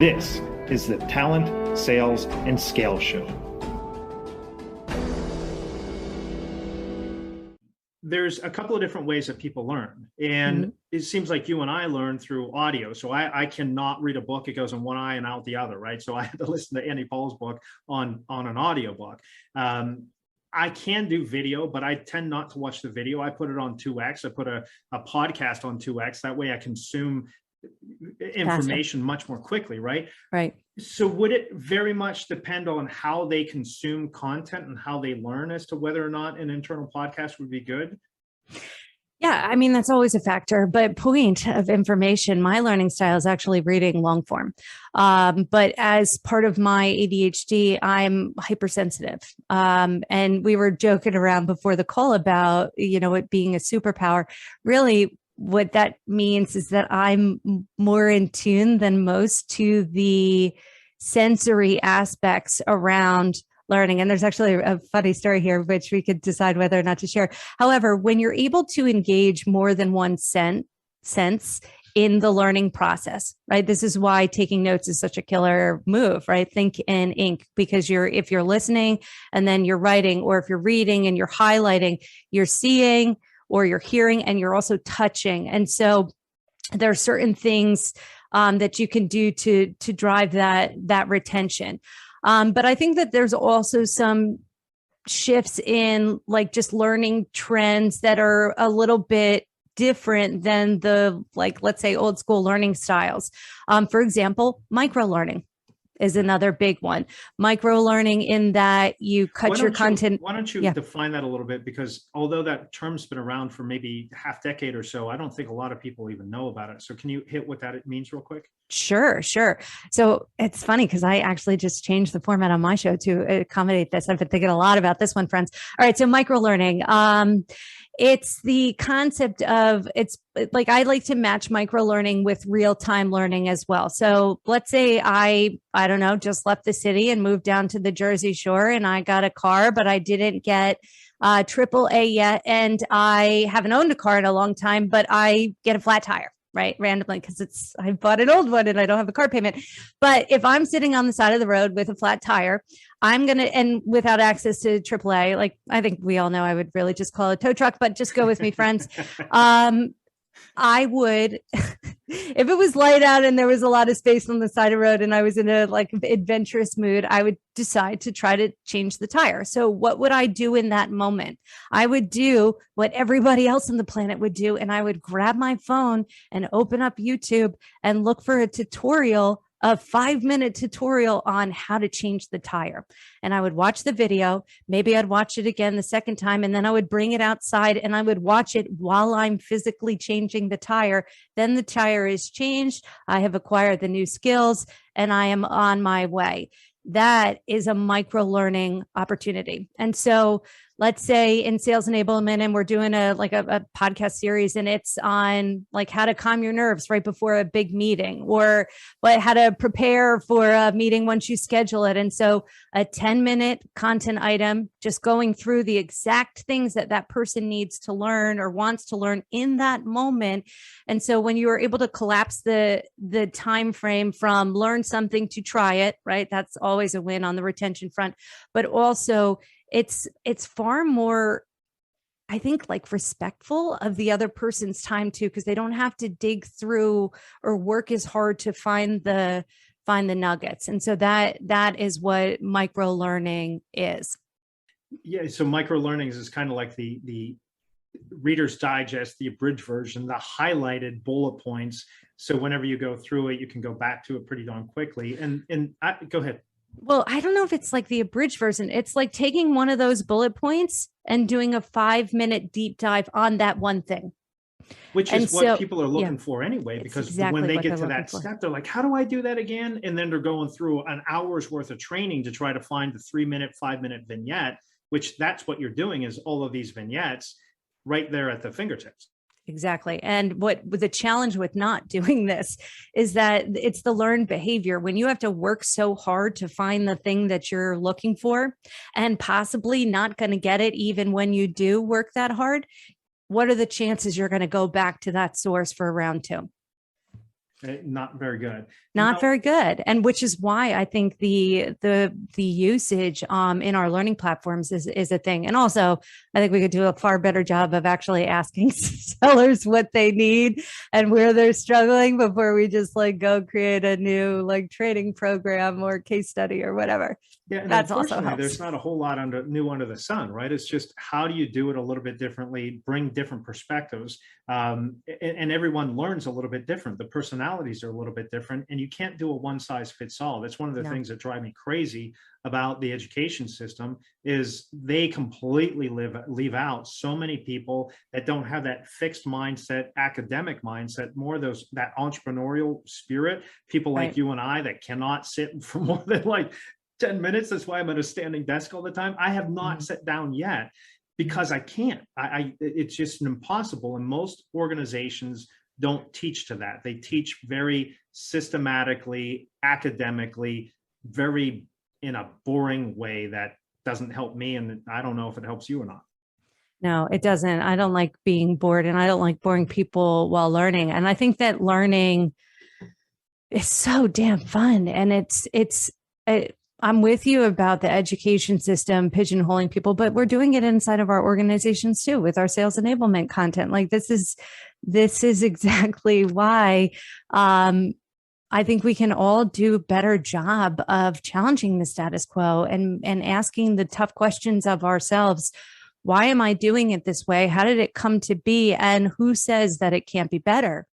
This is the Talent, Sales, and Scale Show. There's a couple of different ways that people learn. And it seems like you and I learn through audio. So I cannot read a book. It goes in one eye and out the other, right? So I had to listen to Andy Paul's book on an audio book. I can do video, but I tend not to watch the video. I put it on 2X. I put a podcast on 2X. That way I consume information much more quickly, right? Right. So would it very much depend on how they consume content and how they learn as to whether or not an internal podcast would be good? Yeah, I mean, that's always a factor, but point of information, my learning style is actually reading long form. But as part of my ADHD, I'm hypersensitive. And we were joking around before the call about, it being a superpower. Really, what that means is that I'm more in tune than most to the sensory aspects around learning. And there's actually a funny story here, which we could decide whether or not to share. However, when you're able to engage more than one sense in the learning process, right? This is why taking notes is such a killer move, right? Think in ink, because if you're listening and then you're writing, or if you're reading and you're highlighting, you're seeing or you're hearing and you're also touching. And so there are certain things that you can do to drive that retention. But I think that there's also some shifts in like just learning trends that are a little bit different than the, like, let's say old school learning styles. For example, micro learning is another big one. Micro learning in that you cut your content. Why don't you define that a little bit? Because although that term's been around for maybe half decade or so, I don't think a lot of people even know about it. So can you hit what that means real quick? Sure. So it's funny because I actually just changed the format on my show to accommodate this. I've been thinking a lot about this one, friends. All right. So micro learning. It's the concept of, it's like, I like to match micro learning with real-time learning as well. So let's say I don't know, just left the city and moved down to the Jersey Shore, and I got a car, but I didn't get AAA yet. And I haven't owned a car in a long time, but I get a flat tire, right? Randomly, because I bought an old one and I don't have a car payment. But if I'm sitting on the side of the road with a flat tire, and without access to AAA, like I think we all know, I would really just call it a tow truck, but just go with me, friends. I would, if it was light out and there was a lot of space on the side of the road and I was in a like adventurous mood, I would decide to try to change the tire. So what would I do in that moment? I would do what everybody else on the planet would do. And I would grab my phone and open up YouTube and look for a tutorial, a 5-minute tutorial on how to change the tire. And I would watch the video. Maybe I'd watch it again the second time, and then I would bring it outside and I would watch it while I'm physically changing the tire. Then the tire is changed. I have acquired the new skills and I am on my way. That is a micro learning opportunity. And so let's say in sales enablement, and we're doing a podcast series, and it's on like how to calm your nerves right before a big meeting, or how to prepare for a meeting once you schedule it. And so a 10-minute content item, just going through the exact things that person needs to learn or wants to learn in that moment. And so when you are able to collapse the time frame from learn something to try it, right? That's always a win on the retention front, but also it's far more, I think, like respectful of the other person's time too, because they don't have to dig through or work as hard to find the nuggets. And so that is what micro learning is. Yeah. So micro learnings is kind of like the Reader's Digest, the abridged version, the highlighted bullet points. So whenever you go through it, you can go back to it pretty darn quickly. And go ahead. Well, I don't know if it's like the abridged version. It's like taking one of those bullet points and doing a 5-minute deep dive on that one thing. Which is what people are looking for anyway, because when they get to that step, they're like, how do I do that again? And then they're going through an hour's worth of training to try to find the 3-minute, 5-minute vignette, which that's what you're doing, is all of these vignettes right there at the fingertips. Exactly. And what the challenge with not doing this is that it's the learned behavior. When you have to work so hard to find the thing that you're looking for and possibly not going to get it, even when you do work that hard, what are the chances you're going to go back to that source for round two? Not very good. Not very good. And which is why I think the usage in our learning platforms is a thing. And also I think we could do a far better job of actually asking sellers what they need and where they're struggling before we just like go create a new like training program or case study or whatever. Yeah, and that's also helps. There's not a whole lot new under the sun, right? It's just how do you do it a little bit differently, bring different perspectives, and everyone learns a little bit different. The personalities are a little bit different, and you can't do a one size fits all. That's one of the things that drive me crazy about the education system is they completely leave out so many people that don't have that fixed mindset, academic mindset, more that entrepreneurial spirit. People like you and I that cannot sit for more than like 10 minutes. That's why I'm at a standing desk all the time. I have not sat down yet because I can't. It's just impossible. And most organizations don't teach to that. They teach very systematically, academically, very in a boring way that doesn't help me. And I don't know if it helps you or not. No, it doesn't. I don't like being bored and I don't like boring people while learning. And I think that learning is so damn fun. And I'm with you about the education system pigeonholing people, but we're doing it inside of our organizations too with our sales enablement content. Like this is exactly why I think we can all do a better job of challenging the status quo and asking the tough questions of ourselves. Why am I doing it this way? How did it come to be? And who says that it can't be better?